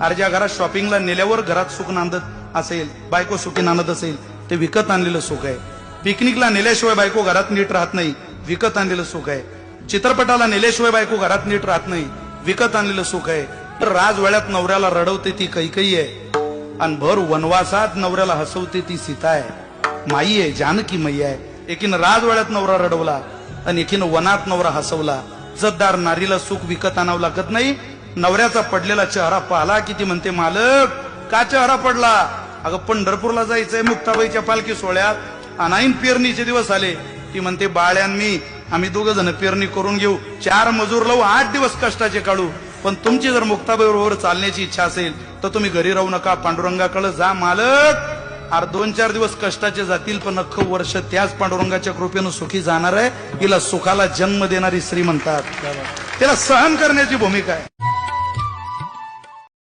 अरे ज्या घरात शॉपिंगला नेल्यावर घरात सुख नांदत असेल, बायको सुखी नांदत असेल, ते विकत आणलेलं सुख आहे. पिकनिकला नेल्याशिवाय बायको घरात नीट राहत नाही, विकत आणलेलं सुख आहे. चित्रपटाला नेल्याशिवाय बायको घरात नीट राहत नाही, विकत आणलेलं सुख आहे. तर राजवेळ्यात नवऱ्याला रडवते ती कैकेयी आहे, आणि भर वनवासात नवऱ्याला हसवते ती सीता आहे. माई आहे, जानकी मैया आहे. एकीनं राजवेळ्यात नवरा रडवला आणि एकीनं वनात नवरा हसवला. इज्जतदार नारीला सुख विकत आणावं लागत नाही. नवऱ्याचा पडलेला चेहरा पाहला की ती म्हणते, मालक का चेहरा पडला? अगं पंढरपूरला जायचंय मुक्ताबाईच्या पालखी सोहळ्यात, अनाईन पेरणीचे दिवस आले. ती म्हणते, बाळ्यांनी आम्ही दोघं जण पेरणी करून घेऊ, 4 मजूर लावू, 8 दिवस कष्टाचे काढू. पण तुमची जर मुक्ताबाई बरोबर चालण्याची इच्छा असेल तर तुम्ही घरी राहू नका, पांडुरंगाकडे जा. मालक 2-4 दिवस कष्टाचे जातील, पण अख्खं वर्ष त्याच पांडुरंगाच्या कृपेनं सुखी जाणार आहे. हिला सुखाला जन्म देणारी स्त्री म्हणतात. तिला सहन करण्याची भूमिका आहे.